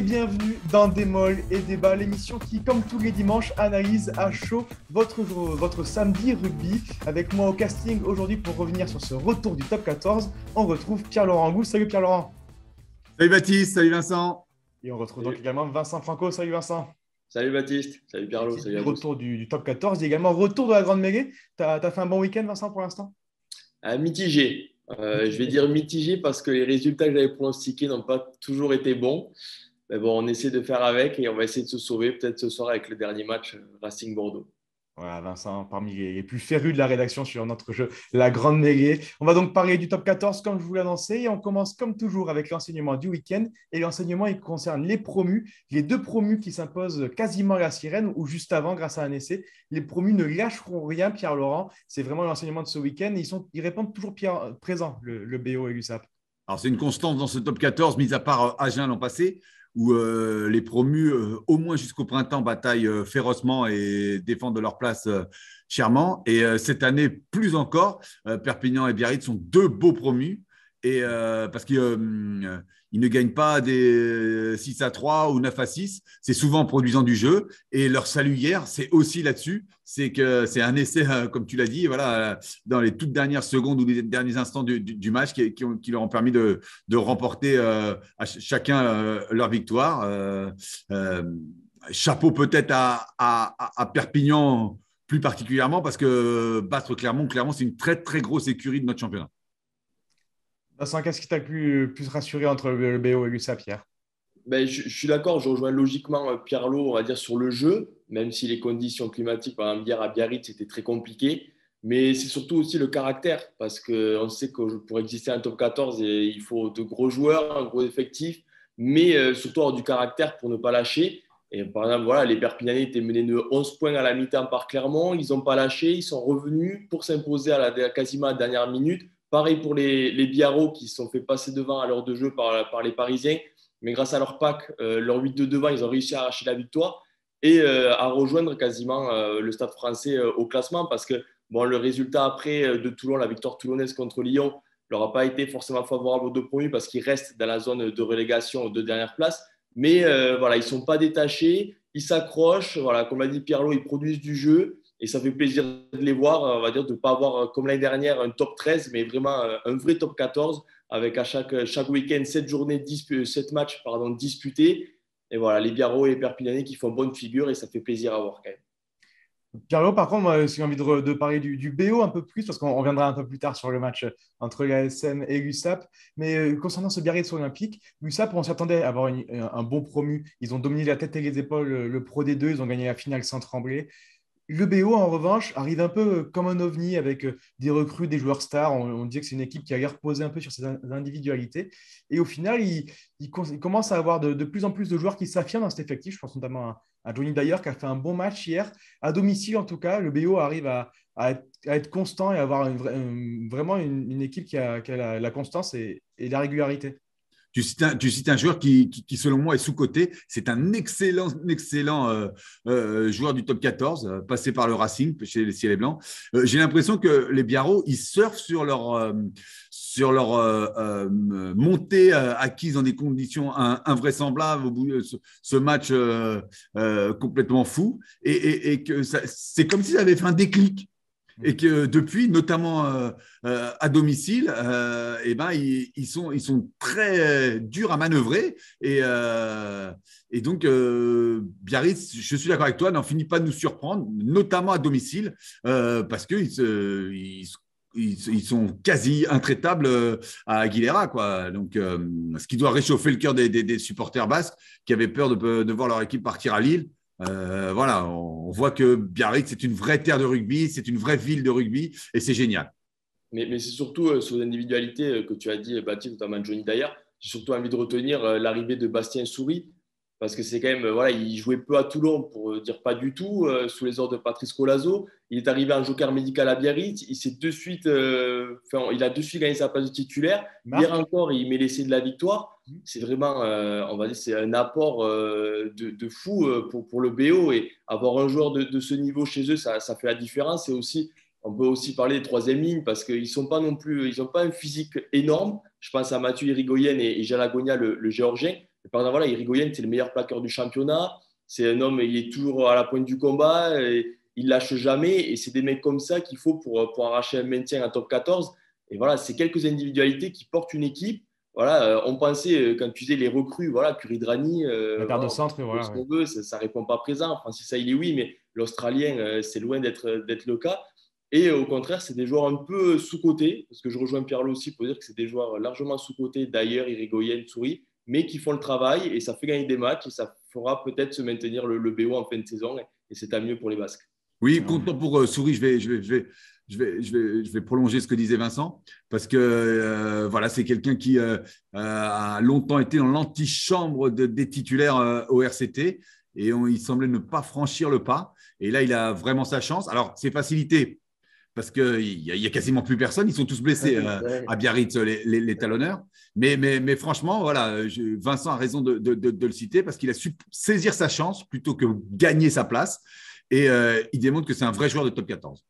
et bienvenue dans Démol et Débat, l'émission qui, comme tous les dimanches, analyse à chaud votre samedi rugby. Avec moi au casting aujourd'hui pour revenir sur ce retour du top 14, on retrouve Pierre-Laurent Gou. Salut Pierre-Laurent. Salut Baptiste, salut Vincent. Et on retrouve donc Salut. également Vincent Franco. Salut Vincent. Salut Baptiste, salut Pierlot, Qui salut dit à tous. retour du top 14, il y a également retour de la grande mêlée. T'as fait un bon week-end Vincent pour l'instant? Mitigé. Je vais dire mitigé parce que les résultats que j'avais pronostiqués n'ont pas toujours été bons. Mais bon, on essaie de faire avec et on va essayer de se sauver peut-être ce soir avec le dernier match Racing Bordeaux. Voilà, Vincent, parmi les plus férus de la rédaction sur notre jeu, la grande mêlée. On va donc parler du top 14, comme je vous l'ai annoncé, et on commence comme toujours avec l'enseignement du week-end. Et l'enseignement, il concerne les promus, les deux promus qui s'imposent quasiment à la sirène, ou juste avant, grâce à un essai. Les promus ne lâcheront rien, Pierre-Laurent. C'est vraiment l'enseignement de ce week-end. Et ils répondent toujours présents, le BO et l'USAP. Alors, c'est une constante dans ce top 14, mis à part Agen l'an passé, où les promus, au moins jusqu'au printemps, bataillent férocement et défendent leur place chèrement. Et cette année, plus encore, Perpignan et Biarritz sont deux beaux promus. Et, parce qu'ils ne gagnent pas des 6-3 ou 9-6, c'est souvent en produisant du jeu. Et leur salut hier, c'est aussi là-dessus. C'est que c'est un essai, comme tu l'as dit, voilà, dans les toutes dernières secondes ou les derniers instants du match qui leur ont permis de remporter à chacun leur victoire. Chapeau peut-être à Perpignan plus particulièrement parce que battre Clermont, c'est une très, très grosse écurie de notre championnat. Vincent, qu'est-ce qui t'a le plus rassuré entre le BO et l'USAP hier? Je suis d'accord, je rejoins logiquement Pierlot, on va dire, sur le jeu, même si les conditions climatiques, par exemple, hier à Biarritz, c'était très compliqué. Mais c'est surtout aussi le caractère, parce qu'on sait que pour exister en top 14, il faut de gros joueurs, un gros effectif, mais surtout avoir du caractère pour ne pas lâcher. Et par exemple, voilà, les Perpignanais étaient menés de 11 points à la mi-temps par Clermont, ils n'ont pas lâché, ils sont revenus pour s'imposer quasiment à la dernière minute. Pareil pour les Biarros qui se sont fait passer devant à l'heure de jeu par les Parisiens. Mais grâce à leur pack, leur 8 de devant, ils ont réussi à arracher la victoire et à rejoindre quasiment le Stade français au classement parce que bon, le résultat après de Toulon, la victoire toulonnaise contre Lyon, leur a pas été forcément favorable aux deux premiers parce qu'ils restent dans la zone de relégation aux deux dernières places. Mais voilà, ils ne sont pas détachés, ils s'accrochent. Voilà, comme l'a dit Pierlot, ils produisent du jeu et ça fait plaisir de les voir. On va dire de ne pas avoir, comme l'année dernière, un top 13, mais vraiment un vrai top 14 avec à chaque week-end 7 matchs disputés. Et voilà, les Biarros et les Perpignanais qui font bonne figure et ça fait plaisir à voir quand même. Pierrot, par contre, moi, j'ai envie de parler du BO un peu plus, parce qu'on reviendra un peu plus tard sur le match entre l'ASM et l'USAP. Mais concernant ce Biarritz olympique, l'USAP, on s'attendait à avoir un bon promu. Ils ont dominé la tête et les épaules le Pro D2, ils ont gagné la finale sans trembler. Le BO, en revanche, arrive un peu comme un ovni avec des recrues, des joueurs stars. On dit que c'est une équipe qui a l'air reposée un peu sur ses individualités. Et au final, il commence à avoir de plus en plus de joueurs qui s'affirment dans cet effectif. Je pense notamment à Johnny Dyer qui a fait un bon match hier. À domicile, en tout cas, le BO arrive à être constant et à avoir vraiment une équipe qui a la constance et la régularité. Tu cites un joueur qui, selon moi, est sous-coté. C'est un excellent joueur du top 14, passé par le Racing chez les Ciel et Blancs. J'ai l'impression que les Biarros, ils surfent sur leur montée acquise dans des conditions invraisemblables au bout de ce match complètement fou. Et que c'est comme s'ils avaient fait un déclic. Et que depuis, notamment à domicile, ils sont très durs à manœuvrer. Et donc, Biarritz, je suis d'accord avec toi, n'en finit pas de nous surprendre, notamment à domicile, parce qu'ils sont quasi intraitables à Aguilera, quoi. Donc, ce qui doit réchauffer le cœur des supporters basques qui avaient peur de voir leur équipe partir à Lille. Voilà, on voit que Biarritz, c'est une vraie terre de rugby, c'est une vraie ville de rugby et c'est génial. Mais c'est surtout sur l'individualité que tu as dit, Baptiste, notamment Johnny Dyer. J'ai surtout envie de retenir l'arrivée de Bastien Souris parce que c'est quand même, voilà, il jouait peu à Toulon, pour dire pas du tout, sous les ordres de Patrice Colazo. Il est arrivé en joker médical à Biarritz. Il a de suite gagné sa place de titulaire. Hier encore, il met l'essai de la victoire. C'est vraiment, on va dire, c'est un apport de fou pour le BO. Et avoir un joueur de ce niveau chez eux, ça fait la différence. Et aussi, on peut aussi parler des troisième lignes parce qu'ils sont pas non plus, ils n'ont pas un physique énorme. Je pense à Mathieu Irigoyen et Jalagonia, le Géorgien. Et par exemple, voilà, Irigoyen, c'est le meilleur plaqueur du championnat. C'est un homme, il est toujours à la pointe du combat. Et il lâche jamais. Et c'est des mecs comme ça qu'il faut pour arracher un maintien en top 14. Et voilà, c'est quelques individualités qui portent une équipe. Voilà, on pensait, quand tu disais les recrues, voilà, Kuridrani, La paire de voilà, centre, on voilà. ce Ouais. qu'on veut, ça ne répond pas présent. Francis Ailey, oui, mais l'Australien, c'est loin d'être le cas. Et au contraire, c'est des joueurs un peu sous-cotés, parce que je rejoins Pierre-Loup aussi pour dire que c'est des joueurs largement sous-cotés, d'ailleurs, Irigoyen, Souris, mais qui font le travail et ça fait gagner des matchs et ça fera peut-être se maintenir le BO en fin de saison et c'est à mieux pour les Basques. Oui, content pour Souris. Je vais prolonger ce que disait Vincent parce que voilà, c'est quelqu'un qui a longtemps été dans l'antichambre des titulaires au RCT et il semblait ne pas franchir le pas. Et là, il a vraiment sa chance. Alors, c'est facilité parce qu'il y a quasiment plus personne. Ils sont tous blessés à Biarritz, les talonneurs. Mais franchement, voilà, Vincent a raison de le citer parce qu'il a su saisir sa chance plutôt que gagner sa place. Et il démontre que c'est un vrai joueur de top 14.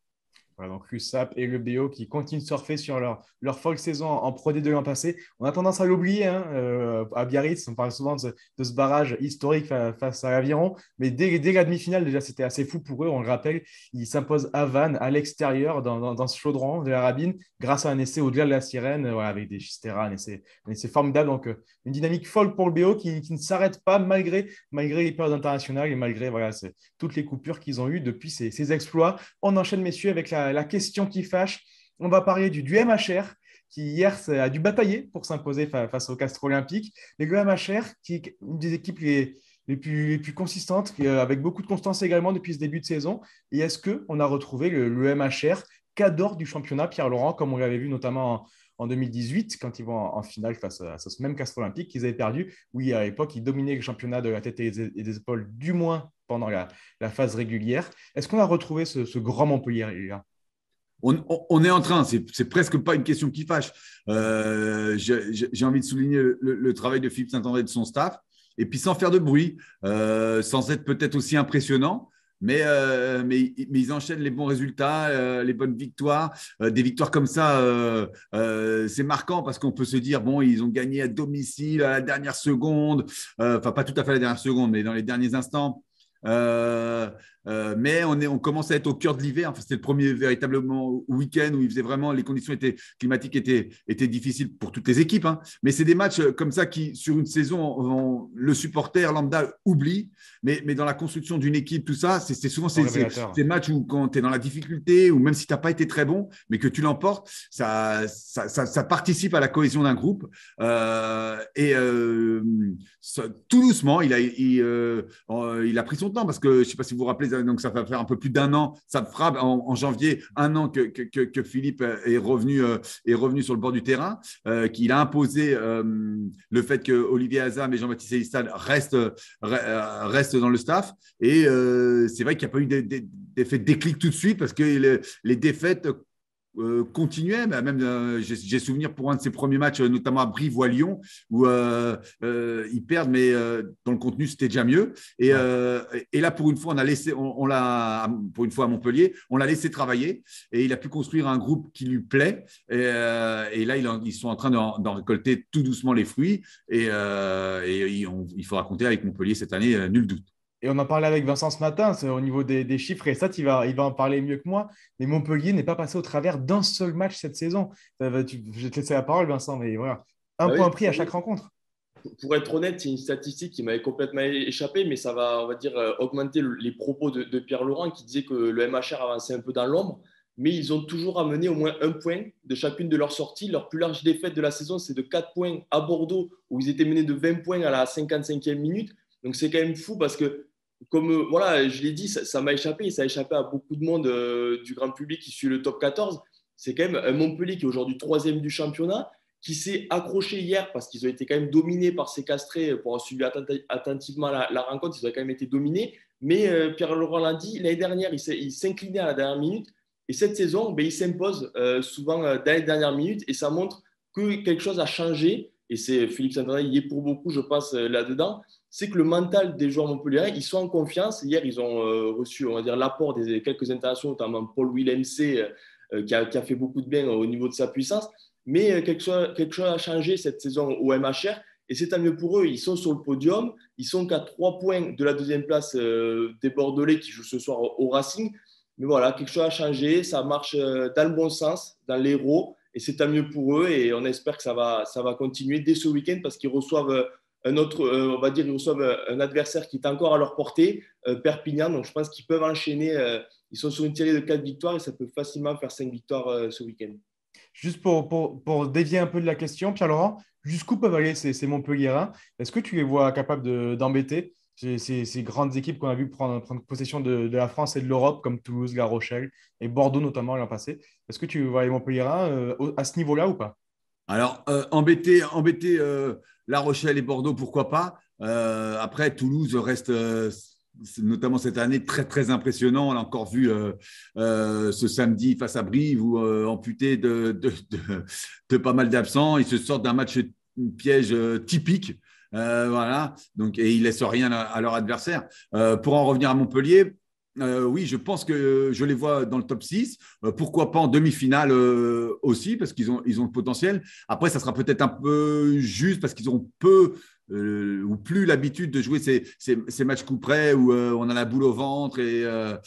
Voilà, donc l'USAP et le BO qui continuent de surfer sur leur folle saison en Pro D2 l'an passé. On a tendance à l'oublier hein, à Biarritz. On parle souvent de ce barrage historique face à l'Aviron. Mais dès la demi-finale, déjà, c'était assez fou pour eux. On le rappelle, ils s'imposent à Vannes, à l'extérieur, dans ce chaudron de la Rabine, grâce à un essai au-delà de la sirène, voilà, avec des Chistera, un essai formidable. Donc, une dynamique folle pour le BO qui ne s'arrête pas malgré les périodes internationales et malgré voilà, toutes les coupures qu'ils ont eues depuis ces exploits. On enchaîne, messieurs, avec la question qui fâche. On va parler du MHR qui hier a dû batailler pour s'imposer face au Castres Olympique. Mais le MHR, qui est une des équipes les plus consistantes, avec beaucoup de constance également depuis ce début de saison. Et est-ce qu'on a retrouvé le MHR cadre du championnat, Pierre-Laurent, comme on l'avait vu notamment en 2018, quand ils vont en finale face à ce même Castres Olympique qu'ils avaient perdu. Oui, à l'époque, ils dominaient le championnat de la tête et des épaules, du moins pendant la phase régulière. Est-ce qu'on a retrouvé ce grand Montpellier, les gars? On est en train, c'est presque pas une question qui fâche. J'ai envie de souligner le travail de Philippe Saint-André et de son staff, et puis sans faire de bruit, sans être peut-être aussi impressionnant, mais ils enchaînent les bons résultats, les bonnes victoires. Des victoires comme ça, c'est marquant parce qu'on peut se dire, bon, ils ont gagné à domicile à la dernière seconde, enfin pas tout à fait à la dernière seconde, mais dans les derniers instants. Mais on commence à être au cœur de l'hiver. Enfin, c'était le premier véritablement week-end où il faisait vraiment, les conditions climatiques étaient difficiles pour toutes les équipes. Hein. Mais c'est des matchs comme ça qui, sur une saison, le supporter lambda oublie. Mais dans la construction d'une équipe, tout ça, c'est souvent ces matchs où quand tu es dans la difficulté, ou même si tu n'as pas été très bon, mais que tu l'emportes, ça participe à la cohésion d'un groupe. Tout doucement, il a pris son temps parce que je ne sais pas si vous vous rappelez, donc ça va faire un peu plus d'un an, ça fera en janvier un an que Philippe est revenu sur le bord du terrain, qu'il a imposé le fait que Olivier Azam et Jean-Baptiste Elistal restent dans le staff. Et c'est vrai qu'il n'y a pas eu d'effet de déclic tout de suite parce que les défaites continuait, même j'ai souvenir pour un de ses premiers matchs, notamment à Brive ou à Lyon, où ils perdent, mais dans le contenu c'était déjà mieux. Et là, pour une fois, on l'a pour une fois à Montpellier, on l'a laissé travailler et il a pu construire un groupe qui lui plaît. Et là, ils sont en train d'en récolter tout doucement les fruits. Et il faudra compter avec Montpellier cette année, nul doute. Et on en parlait avec Vincent ce matin, c'est au niveau des chiffres, et ça, il va en parler mieux que moi. Mais Montpellier n'est pas passé au travers d'un seul match cette saison. Je vais te laisser la parole, Vincent, mais voilà. Un point pris à chaque rencontre. Pour être honnête, c'est une statistique qui m'avait complètement échappé, mais ça va, on va dire, augmenter les propos de Pierre Laurent qui disait que le MHR avançait un peu dans l'ombre. Mais ils ont toujours amené au moins un point de chacune de leurs sorties. Leur plus large défaite de la saison, c'est de 4 points à Bordeaux, où ils étaient menés de 20 points à la 55e minute. Donc c'est quand même fou parce que, comme voilà, je l'ai dit, ça m'a échappé et ça a échappé à beaucoup de monde du grand public qui suit le top 14. C'est quand même un Montpellier qui est aujourd'hui 3e du championnat, qui s'est accroché hier parce qu'ils ont été quand même dominés par ces castrés pour avoir suivi attentivement la rencontre. Ils ont quand même été dominés. Mais Pierre Laurent l'a dit, l'année dernière, il s'inclinait à la dernière minute. Et cette saison, il s'impose souvent dans les dernières minutes et ça montre que quelque chose a changé. Et c'est Philippe Saint-André, il est pour beaucoup, je pense, là-dedans. C'est que le mental des joueurs montpelliérains, ils sont en confiance. Hier, ils ont reçu, on va dire, l'apport des quelques internationaux, notamment Paul Willemse, qui a fait beaucoup de bien au niveau de sa puissance. Mais quelque chose a changé cette saison au MHR. Et c'est tant mieux pour eux. Ils sont sur le podium. Ils sont qu'à 3 points de la deuxième place des Bordelais qui jouent ce soir au Racing. Mais voilà, quelque chose a changé. Ça marche dans le bon sens, dans l'héros. Et c'est tant mieux pour eux. Et on espère que ça va continuer dès ce week-end parce qu'ils reçoivent un autre, on va dire, ils reçoivent un adversaire qui est encore à leur portée, Perpignan. Donc je pense qu'ils peuvent enchaîner. Ils sont sur une série de 4 victoires et ça peut facilement faire 5 victoires ce week-end. Juste pour dévier un peu de la question, Pierre-Laurent, jusqu'où peuvent aller ces Montpelliérains? Est-ce que tu les vois capables d'embêter ces grandes équipes qu'on a vu prendre possession de la France et de l'Europe, comme Toulouse, La Rochelle et Bordeaux notamment l'an passé? Est-ce que tu vois les Montpelliérains à ce niveau-là ou pas? Alors, embêter La Rochelle et Bordeaux, pourquoi pas. Après, Toulouse reste, notamment cette année, très, très impressionnant. On l'a encore vu ce samedi face à Brive, où amputé de pas mal d'absents, ils se sortent d'un match piège typique. Voilà. Donc, et ils ne laissent rien à leur adversaire. Pour en revenir à Montpellier, oui, je pense que je les vois dans le top 6. Pourquoi pas en demi-finale aussi, parce qu'ils ont le potentiel. Après, ça sera peut-être un peu juste parce qu'ils ont peu ou plus l'habitude de jouer ces matchs coup près où on a la boule au ventre Même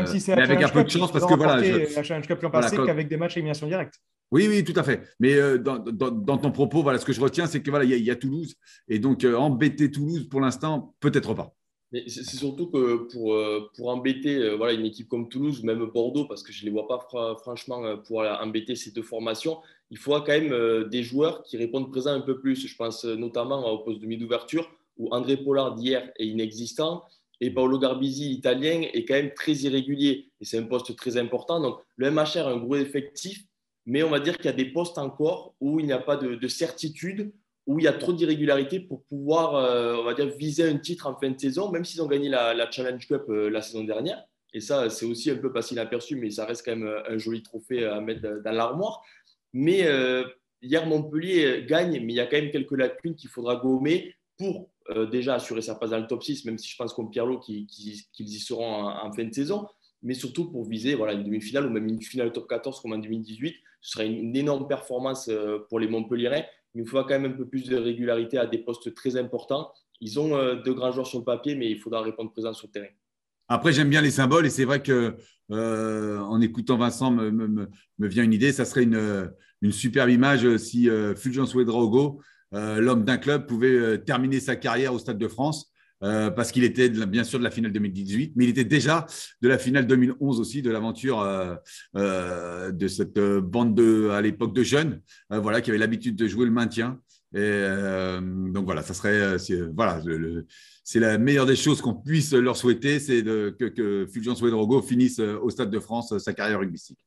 si c'est mais la avec un Challenge peu de Cup, chance ils parce ont que voilà, remporté la Challenge Cup l'an voilà, passé qu'avec des matchs à élimination directe. oui, oui, tout à fait. Mais dans ton propos, voilà, ce que je retiens, c'est que voilà, il y a Toulouse et donc embêter Toulouse pour l'instant, peut-être pas. Mais c'est surtout que pour embêter voilà, une équipe comme Toulouse ou même Bordeaux, parce que je ne les vois pas franchement pouvoir embêter ces deux formations, il faudra quand même des joueurs qui répondent présents un peu plus. Je pense notamment au poste de mid-ouverture où André Pollard d'hier est inexistant et Paolo Garbisi, l'italien, est quand même très irrégulier. Et c'est un poste très important. Donc le MHR a un gros effectif, mais on va dire qu'il y a des postes encore où il n'y a pas de certitude, où il y a trop d'irrégularités pour pouvoir, on va dire, viser un titre en fin de saison, même s'ils ont gagné la Challenge Cup la saison dernière. Et ça, c'est aussi un peu passé inaperçu, mais ça reste quand même un joli trophée à mettre dans l'armoire. Mais hier, Montpellier gagne, mais il y a quand même quelques lacunes qu'il faudra gommer pour déjà assurer sa place dans le top 6, même si je pense comme Pierlot qu'ils y seront en fin de saison, mais surtout pour viser voilà, une demi-finale ou même une finale top 14 comme en 2018. Ce serait une énorme performance pour les Montpelliérains. Il nous faut quand même un peu plus de régularité à des postes très importants. Ils ont de grands joueurs sur le papier, mais il faudra répondre présent sur le terrain. Après, j'aime bien les symboles et c'est vrai que en écoutant Vincent me vient une idée. Ça serait une superbe image si Fulgence Ouedraogo, l'homme d'un club, pouvait terminer sa carrière au Stade de France. Parce qu'il était bien sûr de la finale 2018, mais il était déjà de la finale 2011 aussi, de l'aventure de cette bande à l'époque de jeunes, voilà, qui avaient l'habitude de jouer le maintien. Et donc voilà, ça serait voilà, c'est la meilleure des choses qu'on puisse leur souhaiter, c'est que Fulgence Ouedraogo finisse au Stade de France sa carrière rugbystique.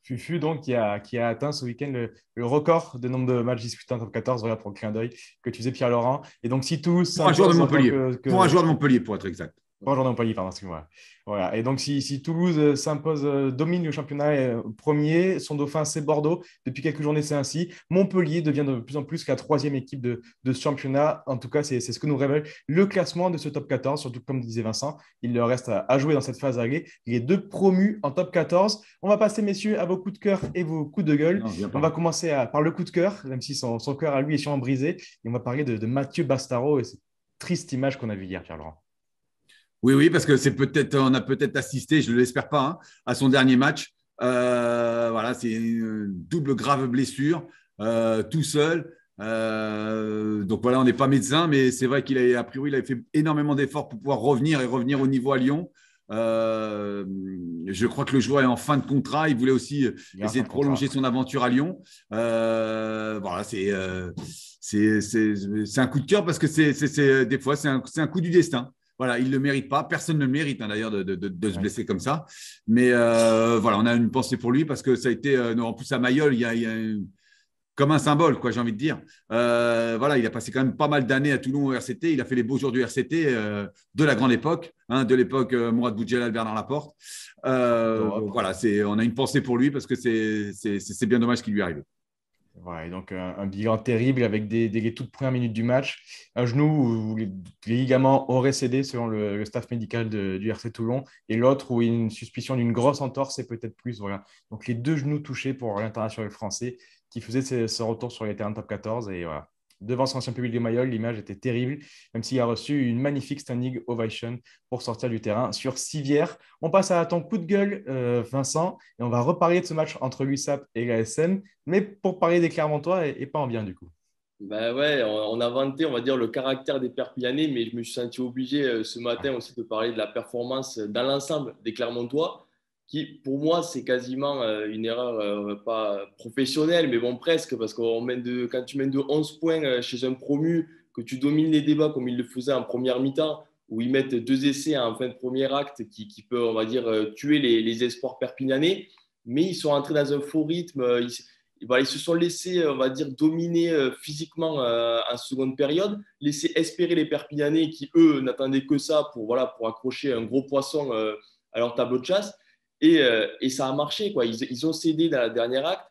Fufu, donc, qui a atteint ce week-end le record de nombre de matchs disputés en top 14, voilà pour le clin d'œil que tu faisais, Pierre-Laurent. Et donc, si tous Pour un joueur de s'impose en tant Montpellier, pour un joueur de Montpellier, pour être exact. Pas Jordan Payet, pardon, excuse-moi. Voilà. Et donc, si Toulouse s'impose, domine le championnat premier, son dauphin, c'est Bordeaux. Depuis quelques journées, c'est ainsi. Montpellier devient de plus en plus la troisième équipe de ce championnat. En tout cas, c'est ce que nous révèle le classement de ce top 14. Surtout, comme disait Vincent, il leur reste à jouer dans cette phase aller. Les deux promus en top 14. On va passer, messieurs, à vos coups de cœur et vos coups de gueule. Non, on va commencer par le coup de cœur, même si son cœur à lui est sûrement brisé. Et on va parler de Mathieu Bastaro et cette triste image qu'on a vue hier, Pierre-Laurent. Oui, oui, parce que on a peut-être assisté, je ne l'espère pas, hein, à son dernier match. Voilà, c'est une double grave blessure, tout seul. Donc voilà, on n'est pas médecin, mais c'est vrai a priori, il avait fait énormément d'efforts pour pouvoir revenir au niveau à Lyon. Je crois que le joueur est en fin de contrat. Il voulait aussi essayer de prolonger son aventure à Lyon. Voilà, c'est un coup de cœur parce que des fois, c'est un coup du destin. Voilà, il ne le mérite pas. Personne ne le mérite, hein, d'ailleurs, de se blesser comme ça. Mais voilà, on a une pensée pour lui parce que ça a été, en plus, à Mayol, il y a comme un symbole, quoi, j'ai envie de dire. Voilà, il a passé quand même pas mal d'années à Toulon au RCT. Il a fait les beaux jours du RCT de la grande époque, hein, de l'époque Mourad Boudjelal, Bernard Laporte. Voilà, on a une pensée pour lui parce que c'est bien dommage ce qui lui arrive. Voilà, et donc un bilan terrible avec les toutes premières minutes du match. Un genou où les ligaments auraient cédé selon le staff médical du RC Toulon et l'autre où il y a une suspicion d'une grosse entorse et peut-être plus. Voilà. Donc les deux genoux touchés pour l'international français qui faisait ce retour sur les terrains top 14. Et voilà, devant son ancien public de Mayol. L'image était terrible, même s'il a reçu une magnifique standing ovation pour sortir du terrain sur civière. On passe à ton coup de gueule, Vincent, et on va reparler de ce match entre l'USAP et l'ASM, mais pour parler des Clermontois et pas en bien du coup. Ben ouais, on a vanté, on va dire, le caractère des Perpignanais, mais je me suis senti obligé ce matin aussi de parler de la performance dans l'ensemble des Clermontois, qui, pour moi, c'est quasiment une erreur pas professionnelle, mais bon, presque, parce que quand tu mènes de 11 points chez un promu, que tu domines les débats comme ils le faisaient en première mi-temps, où ils mettent 2 essais en fin de premier acte qui peut, on va dire, tuer les espoirs perpignanais, mais ils sont entrés dans un faux rythme, ils se sont laissés, on va dire, dominer physiquement en seconde période, laisser espérer les Perpignanais qui, eux, n'attendaient que ça pour accrocher un gros poisson à leur tableau de chasse. Et ça a marché, quoi. Ils ont cédé dans la dernière acte.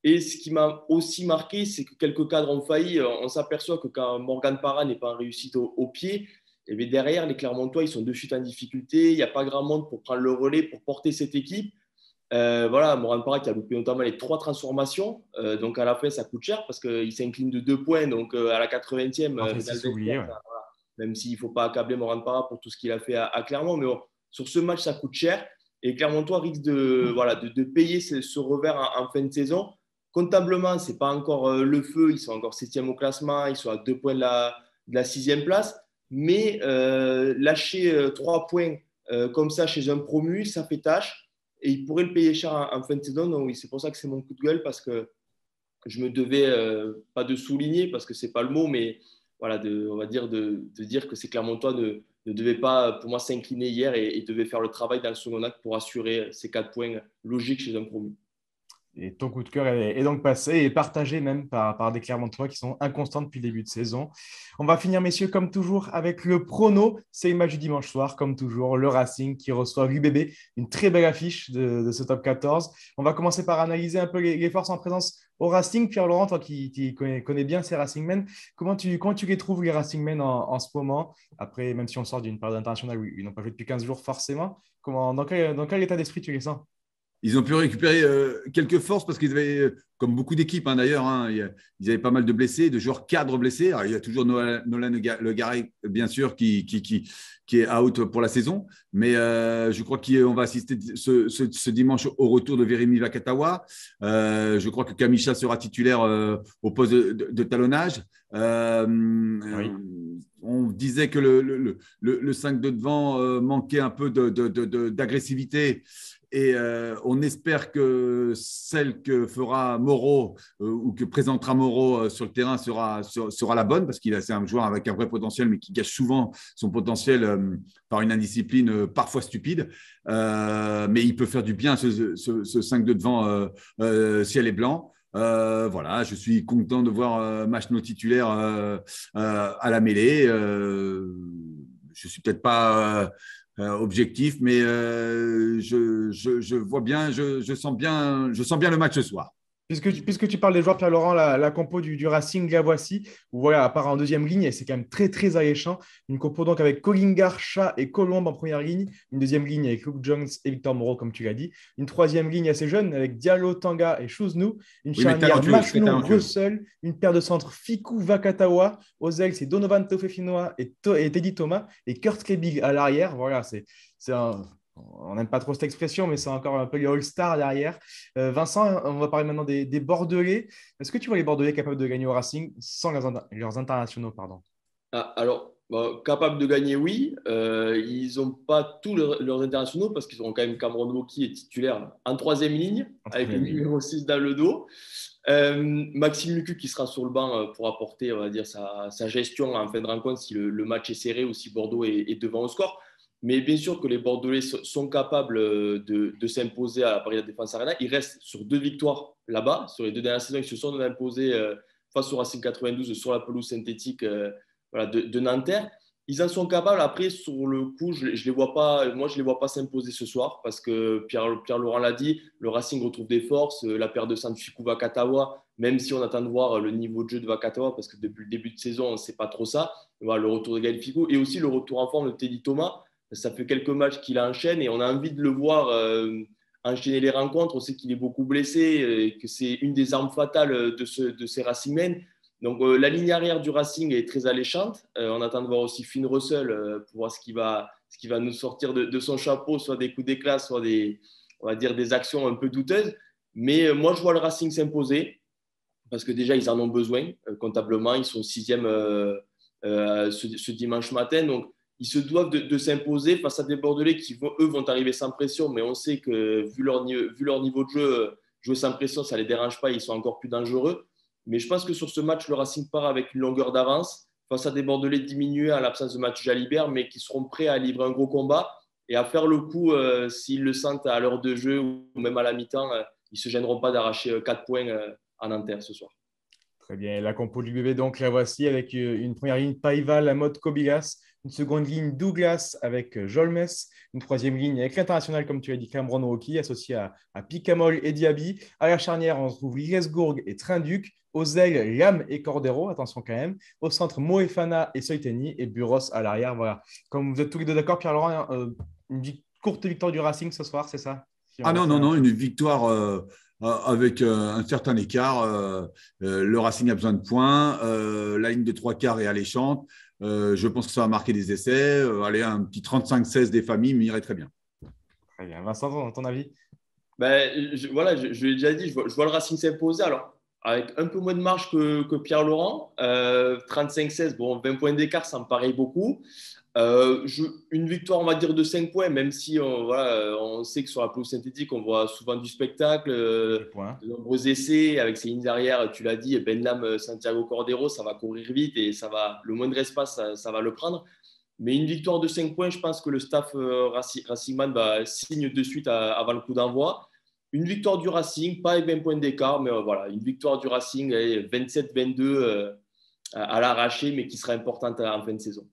Et ce qui m'a aussi marqué, c'est que quelques cadres ont failli. On s'aperçoit que quand Morgan Parra n'est pas en réussite au pied, et bien derrière, les Clermontois, ils sont de suite en difficulté. Il n'y a pas grand monde pour prendre le relais, pour porter cette équipe. Voilà, Morgan Parra qui a loupé notamment les 3 transformations. Donc à la fin, ça coûte cher parce qu'il s'incline de 2 points. Donc à la 80e, Oublié, ouais. même s'il ne faut pas accabler Morgan Parra pour tout ce qu'il a fait à Clermont. Mais bon, sur ce match, ça coûte cher. Et Clermontois risque de payer ce revers en fin de saison. Comptablement, ce n'est pas encore le feu. Ils sont encore 7e au classement. Ils sont à 2 points de la 6e place. Mais lâcher 3 points comme ça chez un promu, ça fait tâche. Et il pourrait le payer cher en fin de saison. Donc oui, c'est pour ça que c'est mon coup de gueule, parce que je me devais, pas de souligner, parce que ce n'est pas le mot, mais voilà, on va dire de dire que c'est Clermontois ne devait pas, pour moi, s'incliner hier et devait faire le travail dans le second acte pour assurer ces 4 points logiques chez un promu. Et ton coup de cœur est donc passé et partagé même par des Clermontois qui sont inconstants depuis le début de saison. On va finir, messieurs, comme toujours, avec le prono. C'est le match du dimanche soir, comme toujours. Le Racing qui reçoit l'UBB. Une très belle affiche de ce top 14. On va commencer par analyser un peu les forces en présence au Racing. Pierre-Laurent, toi qui connais bien ces Racingmen, comment tu les trouves, les Racingmen, en ce moment? Après, même si on sort d'une période internationale où ils n'ont pas joué depuis 15 jours forcément, dans quel état d'esprit tu les sens? Ils ont pu récupérer quelques forces parce qu'ils avaient, comme beaucoup d'équipes d'ailleurs, ils avaient pas mal de blessés, de joueurs cadres blessés. Alors, il y a toujours Nolan Le Garret, bien sûr, qui est out pour la saison. Mais je crois qu'on va assister ce dimanche au retour de Vérémy Vakatawa. Je crois que Kamisha sera titulaire au poste de talonnage. Oui. On disait que le 5 de devant manquait un peu d'agressivité. Et on espère que celle que fera Moreau ou que présentera Moreau sur le terrain sera la bonne, parce c'est un joueur avec un vrai potentiel, mais qui gâche souvent son potentiel par une indiscipline parfois stupide. Mais il peut faire du bien, ce 5 de devant ciel et blanc. Voilà, je suis content de voir Machno titulaire à la mêlée. Je ne suis peut-être pas objectif, mais je vois bien, je sens bien le match ce soir. Puisque tu parles des joueurs, Pierre-Laurent, la compo du Racing, la voici. Voilà, à part en deuxième ligne, et c'est quand même très, très alléchant. Une compo donc avec Collingar, Chat et Colombe en première ligne. Une deuxième ligne avec Luke Jones et Victor Moreau, comme tu l'as dit. Une troisième ligne assez jeune avec Diallo, Tanga et Chouznou. Une charnière Machno, Russell. Une paire de centres Fikou, Vakatawa. Aux ailes, c'est Donovan Tofefinoa et Teddy Thomas. Et Kurt Kebig à l'arrière. Voilà, c'est un... On n'aime pas trop cette expression, mais c'est encore un peu les All-Stars derrière. Vincent, on va parler maintenant des Bordelais. Est-ce que tu vois les Bordelais capables de gagner au Racing sans leurs internationaux, pardon? Alors, capables de gagner, oui. Ils n'ont pas tous leurs internationaux, parce qu'ils auront quand même Cameron Woki est titulaire en troisième ligne, avec le numéro 6 dans le dos. Maxime Lucu qui sera sur le banc pour apporter, on va dire, sa gestion en fin de rencontre si le match est serré ou si Bordeaux est devant au score. Mais bien sûr que les Bordelais sont capables de s'imposer à la Paris Défense Arena. Ils restent sur 2 victoires là-bas. Sur les 2 dernières saisons, ils se sont imposés face au Racing 92 sur la pelouse synthétique de Nanterre. Ils en sont capables. Après, sur le coup, je les vois pas. Moi, je les vois pas s'imposer ce soir, parce que Pierre-Laurent l'a dit, le Racing retrouve des forces. La paire de centre Fikou Vakatawa, même si on attend de voir le niveau de jeu de Vakatawa, parce que depuis le début de saison, on ne sait pas trop ça. Voilà, le retour de Gaël Fikou et aussi le retour en forme de Teddy Thomas. Ça fait quelques matchs qu'il enchaîne et on a envie de le voir enchaîner les rencontres. On sait qu'il est beaucoup blessé et que c'est une des armes fatales de ces Racingmen. Donc, la ligne arrière du Racing est très alléchante. On attend de voir aussi Finn Russell pour voir ce qui va nous sortir de son chapeau, soit des coups d'éclat, soit on va dire des actions un peu douteuses. Mais moi, je vois le Racing s'imposer parce que déjà, ils en ont besoin. Comptablement, ils sont 6e ce dimanche matin. Donc, ils se doivent de s'imposer face à des Bordelais qui, eux, vont arriver sans pression. Mais on sait que, vu leur niveau de jeu, jouer sans pression, ça ne les dérange pas. Ils sont encore plus dangereux. Mais je pense que sur ce match, le Racing part avec une longueur d'avance face à des Bordelais diminués à l'absence de Mathieu Jalibert, mais qui seront prêts à livrer un gros combat et à faire le coup s'ils le sentent à l'heure de jeu ou même à la mi-temps. Ils ne se gêneront pas d'arracher 4 points à Nanterre ce soir. Très bien. La compo du bébé, donc, la voici avec une première ligne Paiva, Lamotte, Kobilas, une seconde ligne Douglas avec Jolmes, une troisième ligne avec l'international, comme tu as dit, Cameron Rocky, associé à Picamol et Diaby. À la charnière, on retrouve Liesgourg et Trinduc. Aux ailes, Lam et Cordero, attention quand même. Au centre, Moefana et Soiteni et Buros à l'arrière. Voilà. Comme vous êtes tous les deux d'accord, Pierre-Laurent, courte victoire du Racing ce soir, c'est ça? Ah non, une victoire avec un certain écart. Le Racing a besoin de points. La ligne de 3/4 est alléchante. Je pense que ça va marquer des essais. Allez, un petit 35-16 des familles m'irait très bien. Très bien. Vincent, ton avis? Je l'ai déjà dit, je vois le Racing s'imposer. Alors, avec un peu moins de marge que Pierre-Laurent, 35-16, bon, 20 points d'écart, ça me paraît beaucoup. Une victoire, on va dire, de 5 points, même si on sait que sur la pelouse synthétique, on voit souvent du spectacle, de nombreux essais avec ses lignes arrière. Tu l'as dit, Benlam, Santiago Cordero, ça va courir vite et le moindre espace, ça va le prendre. Mais une victoire de 5 points, je pense que le staff Racingman signe de suite avant le coup d'envoi. Une victoire du Racing, pas avec 20 points d'écart, mais voilà, une victoire du Racing, 27-22 à l'arraché, mais qui sera importante en fin de saison.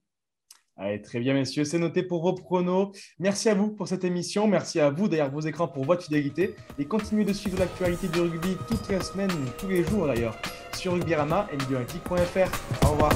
Allez, très bien, messieurs, c'est noté pour vos pronos. Merci à vous pour cette émission. Merci à vous derrière vos écrans pour votre fidélité. Et continuez de suivre l'actualité du rugby toutes les semaines, tous les jours d'ailleurs, sur Rugbyrama et Ligue1.fr. Au revoir.